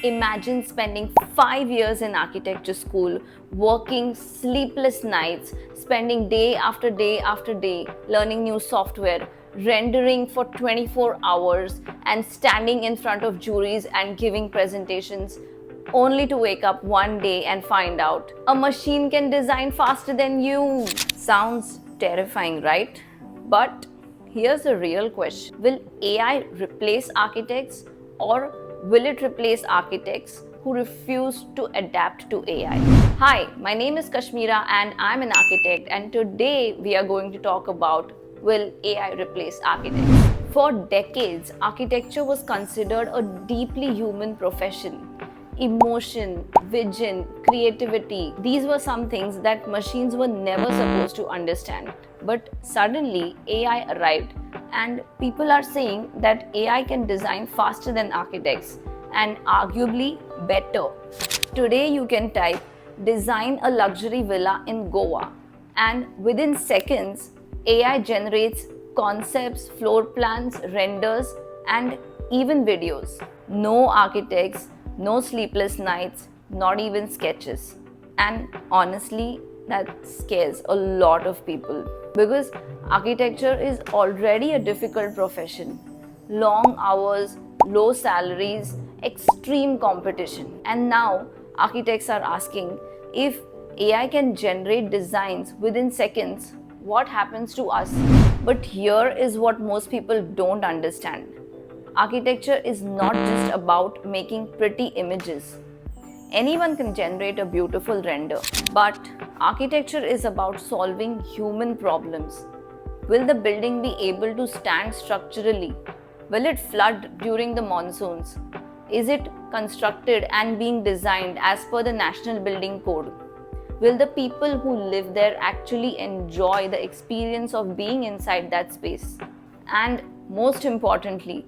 Imagine spending 5 years in architecture school, working sleepless nights, spending day after day after day learning new software, rendering for 24 hours, and standing in front of juries and giving presentations, only to wake up one day and find out a machine can design faster than you. Sounds terrifying, right? But here's the real question. Will AI replace architects, or will it replace architects who refuse to adapt to AI? Hi, my name is Kashmira and I'm an architect, and today we are going to talk about, will AI replace architects? For decades, architecture was considered a deeply human profession. Emotion, vision, creativity, these were some things that machines were never supposed to understand. But suddenly AI arrived, and people are saying that AI can design faster than architects and arguably better. Today you can type design a luxury villa in Goa, and within seconds AI generates concepts, floor plans, renders, and even videos. No architects, no sleepless nights, not even sketches. And honestly, that scares a lot of people because architecture is already a difficult profession. Long hours, low salaries, extreme competition. And now architects are asking, if AI can generate designs within seconds, what happens to us? But here is what most people don't understand. Architecture is not just about making pretty images. Anyone can generate a beautiful render, but architecture is about solving human problems. Will the building be able to stand structurally? Will it flood during the monsoons? Is it constructed and being designed as per the National Building Code? Will the people who live there actually enjoy the experience of being inside that space? And most importantly,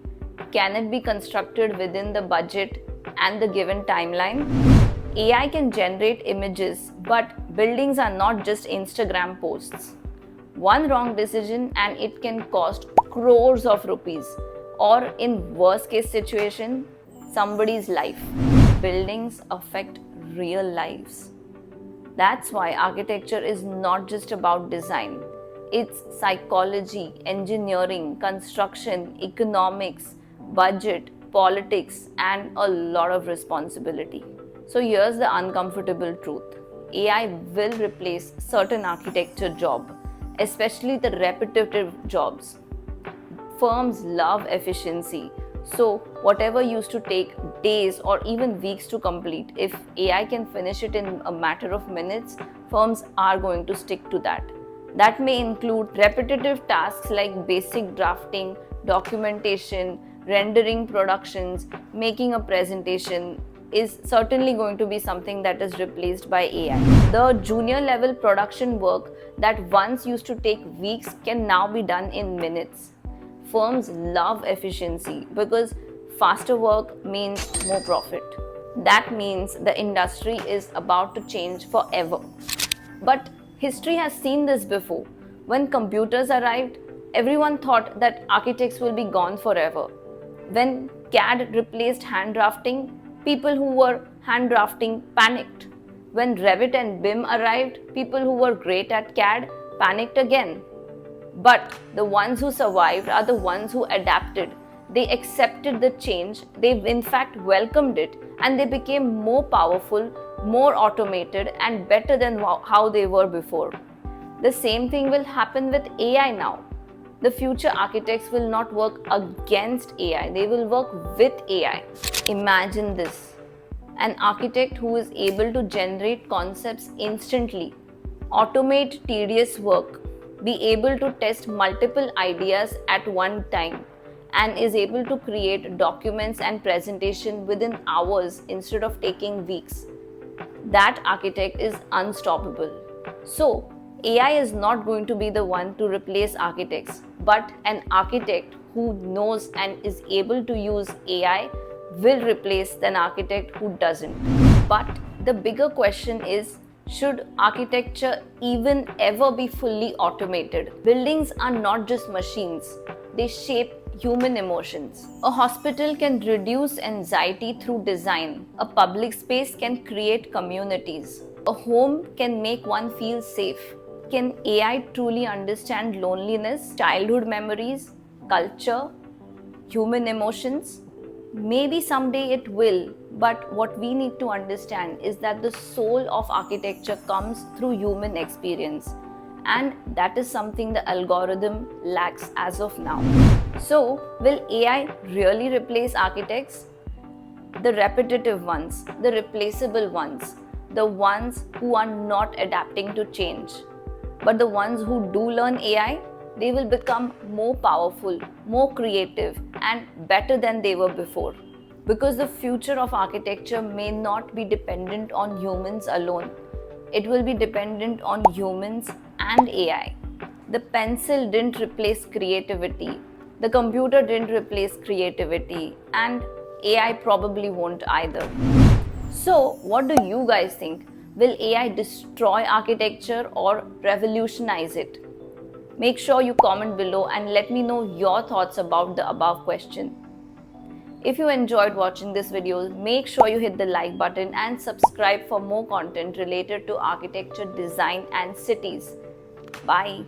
can it be constructed within the budget and the given timeline? AI can generate images, but buildings are not just Instagram posts. One wrong decision and it can cost crores of rupees, or in worst case situation, somebody's life. Buildings affect real lives. That's why architecture is not just about design. It's psychology, engineering, construction, economics, budget, politics, and a lot of responsibility. So here's the uncomfortable truth. AI will replace certain architecture jobs, especially the repetitive jobs. Firms love efficiency. So whatever used to take days or even weeks to complete, if AI can finish it in a matter of minutes, firms are going to stick to that. That may include repetitive tasks like basic drafting, documentation, rendering productions, making a presentation is certainly going to be something that is replaced by AI. The junior level production work that once used to take weeks can now be done in minutes. Firms love efficiency because faster work means more profit. That means the industry is about to change forever. But history has seen this before. When computers arrived, everyone thought that architects will be gone forever. When CAD replaced hand drafting, people who were hand drafting panicked. When Revit and BIM arrived, people who were great at CAD panicked again. But the ones who survived are the ones who adapted. They accepted the change, they in fact welcomed it, and they became more powerful, more automated, and better than how they were before. The same thing will happen with AI now. The future architects will not work against AI, they will work with AI. Imagine this. An architect who is able to generate concepts instantly, automate tedious work, be able to test multiple ideas at one time, and is able to create documents and presentation within hours instead of taking weeks. That architect is unstoppable. So, AI is not going to be the one to replace architects, but an architect who knows and is able to use AI will replace an architect who doesn't. But the bigger question is, should architecture even ever be fully automated? Buildings are not just machines. They shape human emotions. A hospital can reduce anxiety through design. A public space can create communities. A home can make one feel safe. Can AI truly understand loneliness, childhood memories, culture, human emotions? Maybe someday it will, but what we need to understand is that the soul of architecture comes through human experience, and that is something the algorithm lacks as of now. So, will AI really replace architects? The repetitive ones, the replaceable ones, the ones who are not adapting to change. But the ones who do learn AI, they will become more powerful, more creative, and better than they were before. Because the future of architecture may not be dependent on humans alone, it will be dependent on humans and AI. The pencil didn't replace creativity, the computer didn't replace creativity, and AI probably won't either. So, what do you guys think? Will AI destroy architecture or revolutionize it? Make sure you comment below and let me know your thoughts about the above question. If you enjoyed watching this video, make sure you hit the like button and subscribe for more content related to architecture, design, and cities. Bye.